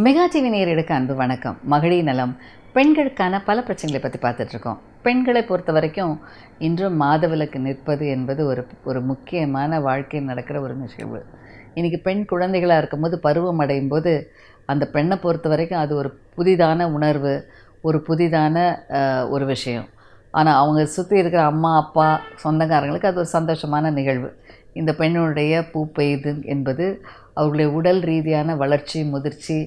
Mega TV நேயர்களுக்கு அன்பு வணக்கம். மகளிர் நலம், பெண்களுக்கான பல பிரச்சனைகளை பற்றி பார்த்துட்ருக்கோம். பெண்களை பொறுத்த வரைக்கும் இன்றும் மாதவிலக்கு நிற்பது என்பது ஒரு முக்கியமான வாழ்க்கையில் நடக்கிற ஒரு நிகழ்வு. இன்றைக்கி பெண் குழந்தைகளாக இருக்கும்போது பருவம் அடையும் போது அந்த பெண்ணை பொறுத்த வரைக்கும் அது ஒரு புதிதான உணர்வு, ஒரு புதிதான ஒரு விஷயம். ஆனால் அவங்க சுற்றி இருக்கிற அம்மா அப்பா சொந்தக்காரங்களுக்கு அது ஒரு சந்தோஷமான நிகழ்வு. இந்த பெண்ணுடைய பூ பெய்து என்பது அவர்களுடைய உடல் ரீதியான வளர்ச்சி, முதிர்ச்சி,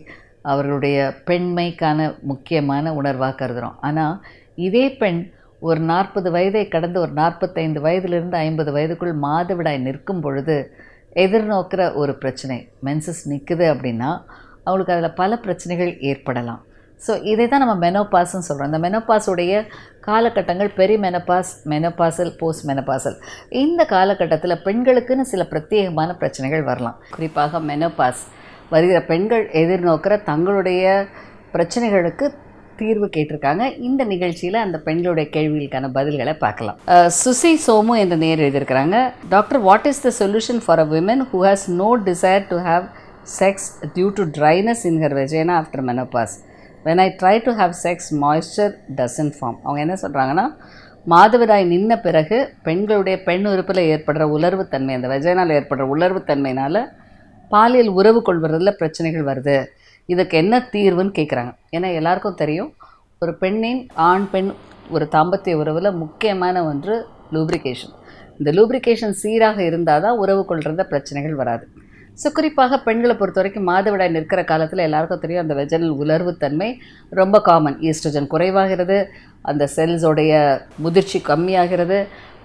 அவர்களுடைய பெண்மைக்கான முக்கியமான உணர்வாக கருதுகிறோம். ஆனால் இதே பெண் ஒரு 40 வயதை கடந்து ஒரு 45 வயதிலிருந்து 50 வயதுக்குள் மாதவிடாய் நிற்கும் பொழுது எதிர்நோக்கிற ஒரு பிரச்சனை, மென்சஸ் நிற்குது அப்படின்னா அவங்களுக்கு அதில் பல பிரச்சனைகள் ஏற்படலாம். ஸோ இதை தான் நம்ம மெனோபாஸ்ன்னு சொல்கிறோம். இந்த மெனோபாஸுடைய காலகட்டங்கள் பெரிமெனபாஸ், மெனோபாசல், போஸ்ட் மெனோபாசல். இந்த காலகட்டத்தில் பெண்களுக்குன்னு சில பிரத்யேகமான பிரச்சனைகள் வரலாம். குறிப்பாக மெனோபாஸ் வருகிற பெண்கள் எதிர்நோக்கிற தங்களுடைய பிரச்சனைகளுக்கு தீர்வு கேட்டிருக்காங்க. இந்த நிகழ்ச்சியில் அந்த பெண்களுடைய கேள்விகளுக்கான பதில்களை பார்க்கலாம். சுசி சோமு என்ற நேர் எழுதியிருக்கிறாங்க. Doctor, what is the solution for a women who has no desire to have sex due to dryness in her vagina after menopause? when I try to have sex, moisture doesn't form. அவங்க என்ன சொல்கிறாங்கன்னா, மாதவிடாய் நின்ன பிறகு பெண்களுடைய பெண் உறுப்பில் ஏற்படுற உலர்வுத்தன்மை, அந்த வெஜைனால் ஏற்படுற உலர்வுத்தன்மையினால் பாலியல் உறவு கொள்வதில் பிரச்சனைகள் வருது. இதுக்கு என்ன தீர்வுன்னு கேட்குறாங்க. ஏன்னா எல்லாருக்கும் தெரியும், ஒரு பெண்ணின் ஆண் பெண் ஒரு தாம்பத்திய உறவில் முக்கியமான ஒன்று லூப்ரிகேஷன். இந்த லூப்ரிகேஷன் சீராக இருந்தால் தான் உறவு கொள்கிறத பிரச்சனைகள் வராது. ஸோ குறிப்பாக பெண்களை பொறுத்த வரைக்கும் மாதவிடாய் நிற்கிற காலத்தில் எல்லாருக்கும் தெரியும், அந்த வெஜைனல் உலர்வுத்தன்மை ரொம்ப காமன். ஈஸ்ட்ரோஜன் குறைவாகிறது, அந்த செல்ஸோடைய முதிர்ச்சி கம்மியாகிறது,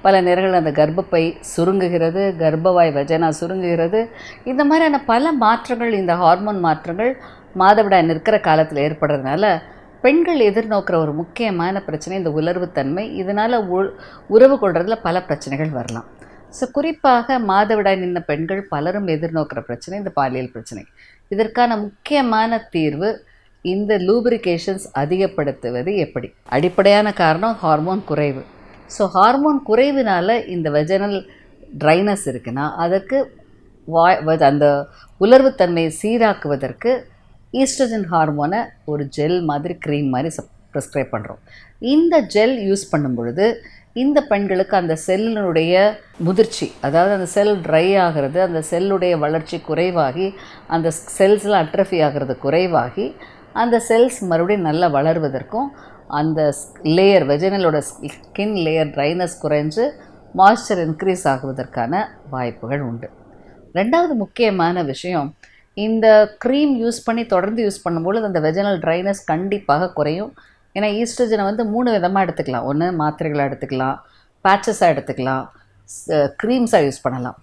பல நேரங்கள் அந்த கர்ப்பப்பை சுருங்குகிறது, கர்ப்பவாய் வெஜைனா சுருங்குகிறது. இந்த மாதிரியான பல மாற்றங்கள், இந்த ஹார்மோன் மாற்றங்கள் மாதவிடாய் நிற்கிற காலத்தில் ஏற்படுறதுனால பெண்கள் எதிர்நோக்கிற ஒரு முக்கியமான பிரச்சனை இந்த உலர்வுத்தன்மை. இதனால் உறவு கொள்றதுல பல பிரச்சனைகள் வரலாம். ஸோ குறிப்பாக மாதவிடாய் நின்ன பெண்கள் பலரும் எதிர்நோக்கிற பிரச்சனை இந்த பாலியல் பிரச்சனை. இதற்கான முக்கியமான தீர்வு இந்த லூப்ரிகேஷன்ஸ் அதிகப்படுத்துவது எப்படி? அடிப்படையான காரணம் ஹார்மோன் குறைவு. ஸோ ஹார்மோன் குறைவினால் இந்த வெஜைனல் ட்ரைனஸ் இருக்குன்னா அதற்கு அந்த உலர்வுத்தன்மையை சீராக்குவதற்கு ஈஸ்ட்ரோஜன் ஹார்மோனை ஒரு ஜெல் மாதிரி, க்ரீம் மாதிரி ப்ரிஸ்கிரைப் பண்ணுறோம். இந்த ஜெல் யூஸ் பண்ணும் பொழுது இந்த பெண்களுக்கு அந்த செல்லினுடைய முதிர்ச்சி, அதாவது அந்த செல் ட்ரை ஆகிறது, அந்த செல்லுடைய வளர்ச்சி குறைவாகி, அந்த செல்ஸில் அட்ரஃபி ஆகிறது குறைவாகி, அந்த செல்ஸ் மறுபடியும் நல்லா வளர்வதற்கும், அந்த லேயர் வெஜைனலோட ஸ்கின் லேயர் ட்ரைனஸ் குறைஞ்சு மாய்ஸ்சர் இன்க்ரீஸ் ஆகுவதற்கான வாய்ப்புகள் உண்டு. ரெண்டாவது முக்கியமான விஷயம், இந்த க்ரீம் யூஸ் பண்ணி தொடர்ந்து யூஸ் பண்ணும்பொழுது அந்த வெஜைனல் ட்ரைனஸ் கண்டிப்பாக குறையும். ஏன்னா ஈஸ்ட்ரோஜனை 3 விதமாக எடுத்துக்கலாம். ஒன்று மாத்திரைகளாக எடுத்துக்கலாம், பேட்சஸாக எடுத்துக்கலாம், க்ரீம்ஸாக யூஸ் பண்ணலாம்.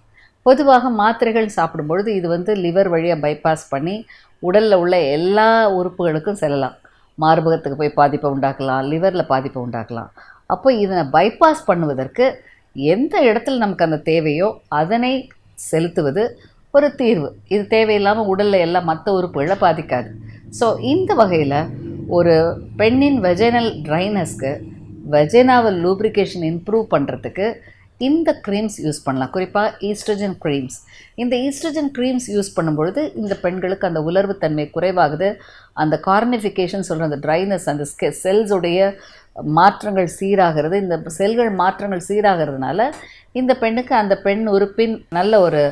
பொதுவாக மாத்திரைகள் சாப்பிடும்பொழுது இது லிவர் வழியாக பைபாஸ் பண்ணி உடலில் உள்ள எல்லா உறுப்புகளுக்கும் செல்லலாம். மார்பகத்துக்கு போய் பாதிப்பை உண்டாக்கலாம், லிவரில் பாதிப்பை உண்டாக்கலாம். அப்போ இதனை பைபாஸ் பண்ணுவதற்கு எந்த இடத்துல நமக்கு அந்த தேவையோ அதனை செலுத்துவது ஒரு தீர்வு. இது தேவையில்லாமல் உடலில் எல்லா மற்ற உறுப்புகளை பாதிக்காது. ஸோ இந்த வகையில் ஒரு பெண்ணின் வெஜைனல் ட்ரைனஸ்க்கு, வெஜைனாவல் லூப்ரிகேஷன் இம்ப்ரூவ் பண்ணுறதுக்கு இந்த க்ரீம்ஸ் யூஸ் பண்ணலாம். குறிப்பாக ஈஸ்ட்ரோஜன் க்ரீம்ஸ். இந்த ஈஸ்ட்ரோஜன் க்ரீம்ஸ் யூஸ் பண்ணும்பொழுது இந்த பெண்களுக்கு அந்த உலர்வுத்தன்மை குறைவாகுது, அந்த கார்னிஃபிகேஷன் சொல்கிற அந்த ட்ரைனஸ், அந்த செல்ஸுடைய மாற்றங்கள் சீராகிறது. இந்த செல்கள் மாற்றங்கள் சீராகிறதுனால இந்த பெண்ணுக்கு அந்த பெண் உறுப்பின் நல்ல ஒரு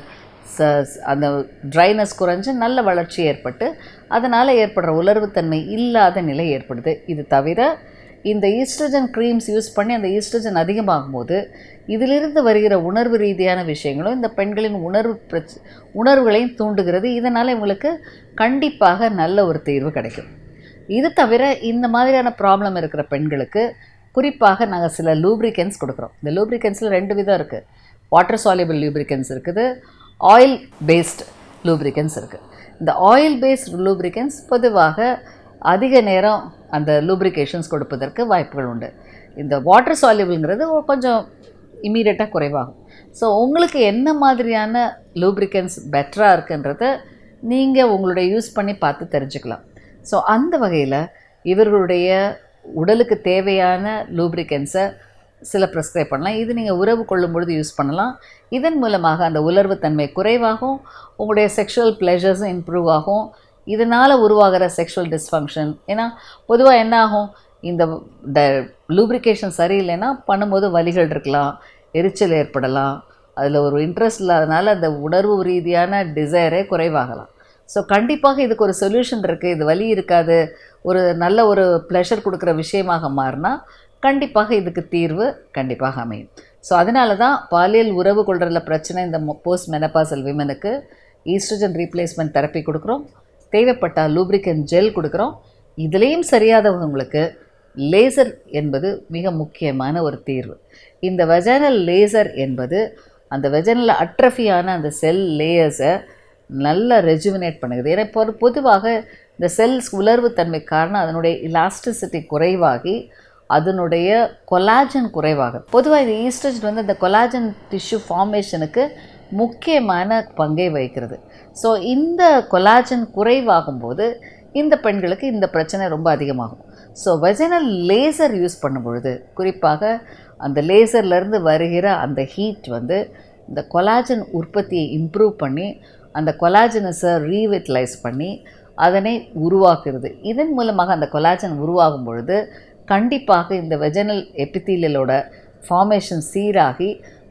அந்த ட்ரைனஸ் குறைஞ்சு நல்ல வளர்ச்சி ஏற்பட்டு அதனால் ஏற்படுற உலர்வுத்தன்மை இல்லாத நிலை ஏற்படுது. இது தவிர இந்த ஈஸ்ட்ரோஜன் க்ரீம்ஸ் யூஸ் பண்ணி அந்த ஈஸ்ட்ரோஜன் அதிகமாகும் போது இதிலிருந்து வருகிற உணர்வு ரீதியான விஷயங்களும் இந்த பெண்களின் உணர்வுகளையும் தூண்டுகிறது. இதனால் இவங்களுக்கு கண்டிப்பாக நல்ல ஒரு தீர்வு கிடைக்கும். இது தவிர இந்த மாதிரியான ப்ராப்ளம் இருக்கிற பெண்களுக்கு குறிப்பாக நாங்கள் சில லூப்ரிகன்ஸ் கொடுக்குறோம். இந்த லூப்ரிகன்ஸில் 2 விதம் இருக்குது. வாட்டர் சால்யூபிள் லூப்ரிகன்ஸ் இருக்குது, ஆயில் பேஸ்ட் லூப்ரிகன்ஸ் இருக்குது. இந்த ஆயில் பேஸ்ட் லூப்ரிகன்ஸ் பொதுவாக அதிக நேரம் அந்த லூப்ரிகேஷன்ஸ் கொடுப்பதற்கு வாய்ப்புகள் உண்டு. இந்த வாட்டர் சால்யூபிள்ங்கிறது கொஞ்சம் இமீடியட்டாக குறைவாகும். ஸோ உங்களுக்கு என்ன மாதிரியான லூப்ரிகன்ஸ் பெட்டராக இருக்குன்றத நீங்கள் உங்களுடைய யூஸ் பண்ணி பார்த்து தெரிஞ்சுக்கலாம். ஸோ அந்த வகையில் இவர்களுடைய உடலுக்கு தேவையான லூப்ரிகன்ஸை சில ப்ரிஸ்கிரைப் பண்ணலாம். இது நீங்கள் உறவு கொள்ளும் பொழுது யூஸ் பண்ணலாம். இதன் மூலமாக அந்த உலர்வுத்தன்மை குறைவாகும், உங்களுடைய செக்ஷுவல் ப்ளஷர்ஸும் இம்ப்ரூவ் ஆகும். இதனால் உருவாகிற செக்ஷுவல் டிஸ்ஃபங்க்ஷன். ஏன்னா பொதுவாக என்ன ஆகும், இந்த லூப்ரிகேஷன் சரியில்லைன்னா பண்ணும்போது வலிகள் இருக்கலாம், எரிச்சல் ஏற்படலாம், அதில் ஒரு இன்ட்ரெஸ்ட் இல்லாதனால அந்த உணர்வு ரீதியான டிசைரே குறைவாகலாம். ஸோ கண்டிப்பாக இதுக்கு ஒரு சொல்யூஷன் இருக்குது, இது வலி இருக்காது, ஒரு நல்ல ஒரு ப்ளஷர் கொடுக்குற விஷயமாக மாறினா கண்டிப்பாக இதுக்கு தீர்வு கண்டிப்பாக அமையும். ஸோ அதனால தான் பாலியல் உறவு கொள்றதுல பிரச்சனை இந்த போஸ்ட் மெனபாசல் விமனுக்கு ஈஸ்ட்ரஜன் ரீப்ளேஸ்மெண்ட் தெரப்பி கொடுக்குறோம், தேவைப்பட்டால் லூப்ரிகன் ஜெல் கொடுக்குறோம். இதுலேயும் சரியாதவங்களுக்கு லேசர் என்பது மிக முக்கியமான ஒரு தீர்வு. இந்த வெஜைனல் லேசர் என்பது அந்த வெஜைனல் அட்ரஃபியான அந்த செல் லேயர்ஸை நல்லா ரெஜுவினேட் பண்ணுது. ஏன்னா இப்போ பொதுவாக இந்த செல்ஸ் உலர்வு தன்மை காரணம் அதனுடைய இலாஸ்டிசிட்டி குறைவாகி அதனுடைய கொலாஜன் குறைவாக. பொதுவாக இந்த ஈஸ்ட்ரஜன் வந்து அந்த கொலாஜன் டிஷ்யூ ஃபார்மேஷனுக்கு முக்கியமான பங்கை வகிக்கிறது. ஸோ இந்த கொலாஜன் குறைவாகும்போது இந்த பெண்களுக்கு இந்த பிரச்சனை ரொம்ப அதிகமாகும். ஸோ வெஜைனல் லேசர் யூஸ் பண்ணும்பொழுது குறிப்பாக அந்த லேசர்லேருந்து வருகிற அந்த ஹீட் வந்து இந்த கொலாஜன் உற்பத்தியை இம்ப்ரூவ் பண்ணி அந்த கொலாஜனஸை ரீவிட்டலைஸ் பண்ணி அதனை உருவாக்குறது. இதன் மூலமாக அந்த கொலாஜன் உருவாகும் பொழுது கண்டிப்பாக இந்த வெஜைனல் எபித்தீலியலோட ஃபார்மேஷன் சீராகி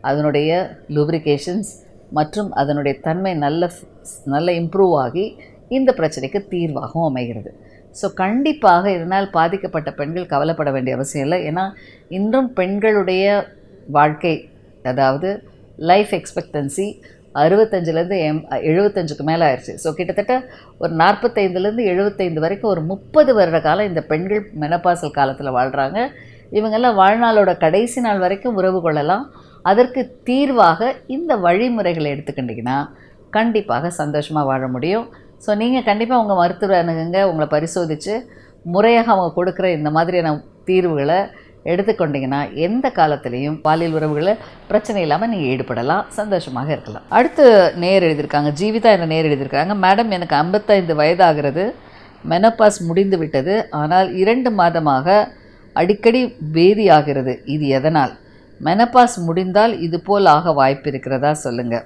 அதனுடைய லூப்ரிகேஷன்ஸ் மற்றும் அதனுடைய தன்மை நல்ல இம்ப்ரூவ் ஆகி இந்த பிரச்சனைக்கு தீர்வாகவும் அமைகிறது. ஸோ கண்டிப்பாக இதனால் பாதிக்கப்பட்ட பெண்கள் கவலைப்பட வேண்டிய அவசியம் இல்லை. ஏன்னா இன்றும் பெண்களுடைய வாழ்க்கை, அதாவது லைஃப் எக்ஸ்பெக்டன்சி 65லேருந்து 75க்கு மேலே ஆயிடுச்சு. ஸோ கிட்டத்தட்ட ஒரு 45லேருந்து 75 வரைக்கும் ஒரு 30 வருட காலம் இந்த பெண்கள் மெனபாசல் காலத்தில் வாழ்கிறாங்க. இவங்கெல்லாம் வாழ்நாளோட கடைசி நாள் வரைக்கும் உறவு கொள்ளலாம். அதற்கு தீர்வாக இந்த வழிமுறைகளை எடுத்துக்கிட்டிங்கன்னா கண்டிப்பாக சந்தோஷமாக வாழ முடியும். ஸோ நீங்கள் கண்டிப்பாக உங்கள் மருத்துவரை அணுகுங்க, உங்களை பரிசோதித்து முறையாக அவங்க கொடுக்குற இந்த மாதிரியான தீர்வுகளை எடுத்துக்கொண்டிங்கன்னா எந்த காலத்துலேயும் பாலியல் உறவுகளை பிரச்சனை இல்லாமல் நீங்கள் ஈடுபடலாம், சந்தோஷமாக இருக்கலாம். அடுத்து நேர் எழுதியிருக்காங்க, ஜீவிதா என்ற நேர் எழுதியிருக்காங்க. மேடம், எனக்கு 55 வயதாகிறது, மெனோபாஸ் முடிந்து விட்டது, ஆனால் 2 மாதமாக அடிக்கடி பேதி ஆகிறது. இது எதனால்? மெனோபாஸ் முடிந்தால் இதுபோல் ஆக வாய்ப்பு இருக்கிறதா சொல்லுங்கள்.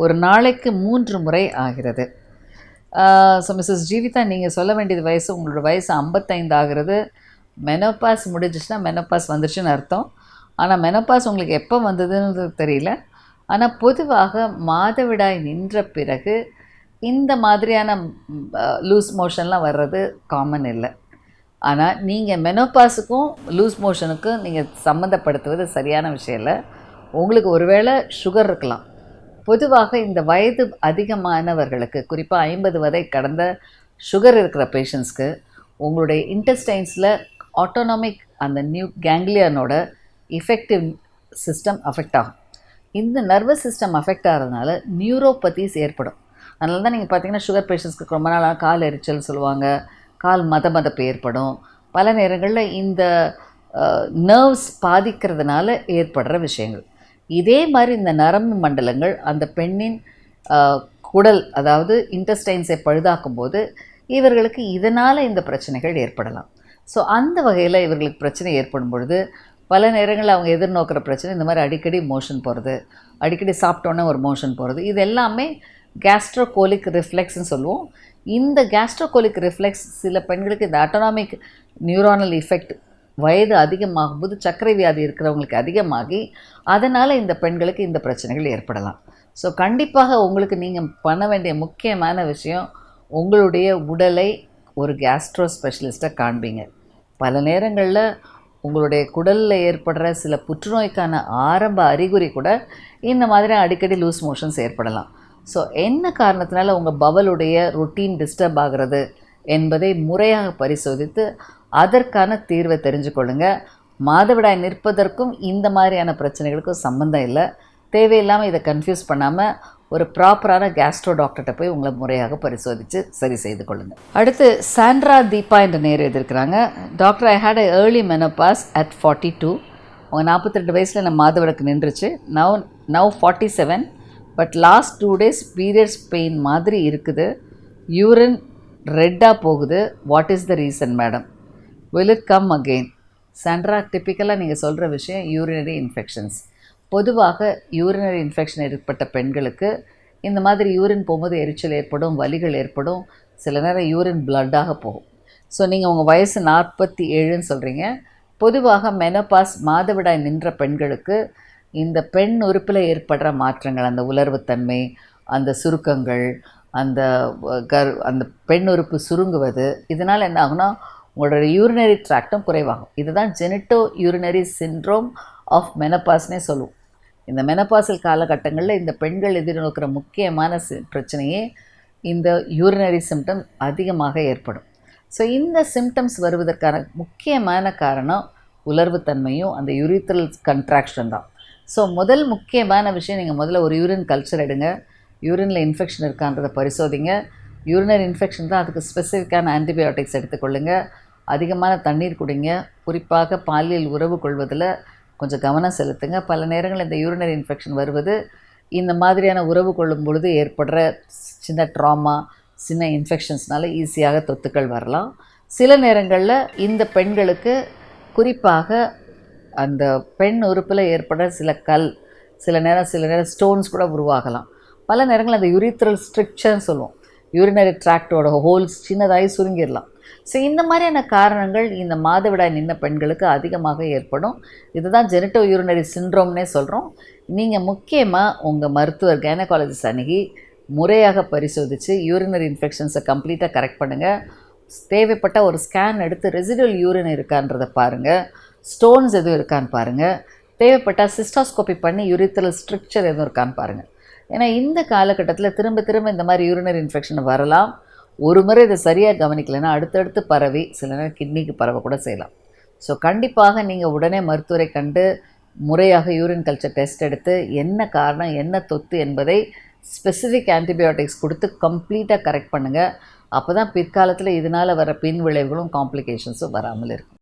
ஒரு நாளைக்கு 3 முறை ஆகிறது. ஸோ மிஸ்ஸஸ் ஜீவிதா, நீங்கள் சொல்ல வேண்டியது வயசு, உங்களோட வயசு 55 ஆகிறது. மெனோபாஸ் முடிஞ்சிச்சுன்னா மெனோபாஸ் வந்துருச்சுன்னு அர்த்தம். ஆனால் மெனோபாஸ் உங்களுக்கு எப்போ வந்ததுன்னு தெரியல. ஆனால் பொதுவாக மாதவிடாய் நின்ற பிறகு இந்த மாதிரியான லூஸ் மோஷன்லாம் வர்றது காமன் இல்லை. ஆனால் நீங்கள் மெனோபாஸுக்கும் லூஸ் மோஷனுக்கும் நீங்கள் சம்மந்தப்படுத்துவது சரியான விஷயம் இல்லை. உங்களுக்கு ஒருவேளை சுகர் இருக்கலாம். பொதுவாக இந்த வயது அதிகமானவர்களுக்கு, குறிப்பாக 50 வரை கடந்த சுகர் இருக்கிற பேஷண்ட்ஸ்க்கு உங்களுடைய இன்டெஸ்டைன்ஸில் ஆட்டோனாமிக் அந்த கேங்லியனோட எஃபெக்டிவ் சிஸ்டம் அஃபெக்ட் ஆகும். இந்த நர்வஸ் சிஸ்டம் அஃபெக்ட் ஆகிறதுனால நியூரோபதிஸ் ஏற்படும். அதனால தான் நீங்கள் பார்த்தீங்கன்னா சுகர் பேஷண்ட்ஸ்க்கு ரொம்ப நாளாக கால் எரிச்சல் சொல்லுவாங்க, கால் மதப்பு ஏற்படும். பல நேரங்களில் இந்த நர்வ்ஸ் பாதிக்கிறதுனால ஏற்படுற விஷயங்கள். இதே மாதிரி இந்த நரம்பு மண்டலங்கள் அந்த பெண்ணின் குடல், அதாவது இன்டெஸ்டைன்ஸை பழுதாக்கும் போது இவர்களுக்கு இதனால் இந்த பிரச்சனைகள் ஏற்படலாம். ஸோ அந்த வகையில் இவர்களுக்கு பிரச்சனை ஏற்படும் பொழுது பல நேரங்களில் அவங்க எதிர்நோக்கிற பிரச்சனை இந்த மாதிரி அடிக்கடி மோஷன் போகிறது, அடிக்கடி சாப்பிட்டோன்னே ஒரு மோஷன் போகிறது. இது எல்லாமே கேஸ்ட்ரோகோலிக் ரிஃப்ளெக்ஸ்ன்னு சொல்லுவோம். இந்த கேஸ்ட்ரோகோலிக் ரிஃப்ளெக்ஸ் சில பெண்களுக்கு இந்த ஆட்டோனாமிக் நியூரானல் எஃபெக்ட் வயது அதிகமாகும்போது சர்க்கரை வியாதி இருக்கிறவங்களுக்கு அதிகமாகி அதனால் இந்த பெண்களுக்கு இந்த பிரச்சனைகள் ஏற்படலாம். ஸோ கண்டிப்பாக உங்களுக்கு நீங்கள் பண்ண வேண்டிய முக்கியமான விஷயம், உங்களுடைய உடலை ஒரு கேஸ்ட்ரோ ஸ்பெஷலிஸ்ட்டை காண்பீங்க. பல நேரங்களில் உங்களுடைய குடலில் ஏற்படுற சில புற்றுநோய்க்கான ஆரம்ப அறிகுறி கூட இந்த மாதிரி அடிக்கடி லூஸ் மோஷன்ஸ் ஏற்படலாம். ஸோ என்ன காரணத்தினால உங்கள் பவலுடைய ரொட்டீன் டிஸ்டர்ப் ஆகிறது என்பதை முறையாக பரிசோதித்து அதற்கான தீர்வை தெரிஞ்சுக்கொள்ளுங்க. மாதவிடாய் நிற்பதற்கும் இந்த மாதிரியான பிரச்சனைகளுக்கும் சம்மந்தம் இல்லை. தேவையில்லாமல் இதை கன்ஃபியூஸ் பண்ணாமல் ஒரு ப்ராப்பரான கேஸ்ட்ரோ டாக்டர்கிட்ட போய் உங்களை முறையாக பரிசோதித்து சரி செய்து கொள்ளுங்கள். அடுத்து சாண்ட்ரா தீபா என்ற நேர் எழுதியிருக்கிறாங்க. Doctor, I had early menopause at 42. அவங்க 42 வயசில் நான் மாதவிடக்கு நின்றுச்சு. Now 47. But last 2 days periods pain மாதிரி இருக்குது. யூரின் ரெட்டாக போகுது. What is the reason madam? Will it come again? Sandra, டிப்பிக்கலாக நீங்கள் சொல்கிற விஷயம் யூரினரி இன்ஃபெக்ஷன்ஸ். பொதுவாக யூரினரி இன்ஃபெக்ஷன் ஏற்பட்ட பெண்களுக்கு இந்த மாதிரி யூரின் போகும்போது எரிச்சல் ஏற்படும், வலிகள் ஏற்படும், சில நேரம் யூரின் பிளட்டாக போகும். ஸோ நீங்கள் உங்கள் வயசு 47ன்னு சொல்கிறீங்க. பொதுவாக மெனோபாஸ் மாதவிடாய் நின்ற பெண்களுக்கு இந்த பெண் உறுப்பில் ஏற்படுற மாற்றங்கள், அந்த உலர்வுத்தன்மை, அந்த சுருக்கங்கள், அந்த அந்த பெண் உறுப்பு சுருங்குவது, இதனால் என்ன ஆகுனா உங்களோட யூரினரி ட்ராக்டும் குறைவாகும். இதுதான் ஜெனிட்டோ யூரினரி சிண்ட்ரோம் ஆஃப் மெனோபாஸ்னே சொல்லுவோம். இந்த மெனோபாசல் காலகட்டங்களில் இந்த பெண்கள் எதிர்நோக்கிற முக்கியமான பிரச்சனையே இந்த யூரினரி சிம்டம் அதிகமாக ஏற்படும். ஸோ இந்த சிம்டம்ஸ் வருவதற்கான முக்கியமான காரணம் உலர்வுத்தன்மையும் அந்த யூரித்ரல் கன்ட்ராக்ஷன் தான். ஸோ முதல் முக்கியமான விஷயம், நீங்கள் முதல்ல ஒரு யூரின் கல்ச்சர் எடுங்க. யூரினில் இன்ஃபெக்ஷன் இருக்கான்றதை பரிசோதிங்க. யூரினரி இன்ஃபெக்ஷன் தான், அதுக்கு ஸ்பெசிஃபிக்கான ஆன்டிபயோட்டிக்ஸ் எடுத்துக்கொள்ளுங்க. அதிகமான தண்ணீர் குடிங்க. குறிப்பாக பாலியல் உறவு கொள்வதில் கொஞ்சம் கவனம் செலுத்துங்க. பல நேரங்களில் இந்த யூரினரி இன்ஃபெக்ஷன் வருவது இந்த மாதிரியான உறவு கொள்ளும் பொழுது ஏற்படுற சின்ன ட்ராமா, சின்ன இன்ஃபெக்ஷன்ஸ்னால ஈஸியாக தொத்துக்கள் வரலாம். சில நேரங்களில் இந்த பெண்களுக்கு குறிப்பாக அந்த பெண் உறுப்பில் ஏற்படுற சில நேரம் ஸ்டோன்ஸ் கூட உருவாகலாம். பல நேரங்களில் அந்த யூரித்ரல் ஸ்ட்ரிக்சர்னு சொல்லுவோம். யூரினரி ட்ராக்டோட ஹோல்ஸ் சின்னதாகி சுருங்கிடலாம். ஸோ இந்த மாதிரியான காரணங்கள் இந்த மாதவிடாய் நின்ற பெண்களுக்கு அதிகமாக ஏற்படும். இதுதான் ஜெனிட்டோ யூரினரி சிண்ட்ரோம்னே சொல்கிறோம். நீங்கள் முக்கியமாக உங்கள் மருத்துவர் கைனகாலஜிஸ்ட் அணுகி முறையாக பரிசோதித்து யூரினரி இன்ஃபெக்ஷன்ஸை கம்ப்ளீட்டாக கரெக்ட் பண்ணுங்கள். தேவைப்பட்ட ஒரு ஸ்கேன் எடுத்து ரெசிடுவல் யூரின் இருக்கான்றதை பாருங்கள். ஸ்டோன்ஸ் எதுவும் இருக்கான்னு பாருங்கள். தேவைப்பட்டால் சிஸ்டாஸ்கோபி பண்ணி யூரித்ரல் ஸ்ட்ரிக்சர் எதுவும் இருக்கான்னு பாருங்கள். ஏன்னா இந்த காலகட்டத்தில் திரும்ப திரும்ப இந்த மாதிரி யூரினரி இன்ஃபெக்ஷன் வரலாம். ஒரு முறை இதை சரியாக கவனிக்கலைன்னா அடுத்தடுத்து பரவி சில நேரம் கிட்னிக்கு பரவக்கூட செய்யலாம். ஸோ கண்டிப்பாக நீங்கள் உடனே மருத்துவரை கண்டு முறையாக யூரின் கல்ச்சர் டெஸ்ட் எடுத்து என்ன காரணம், என்ன தொத்து என்பதை ஸ்பெசிஃபிக் ஆன்டிபயோட்டிக்ஸ் கொடுத்து கம்ப்ளீட்டாக கரெக்ட் பண்ணுங்கள். அப்போ தான் பிற்காலத்தில் இதனால் வர பின் விளைவுகளும் காம்ப்ளிகேஷன்ஸும் வராமல் இருக்கும்.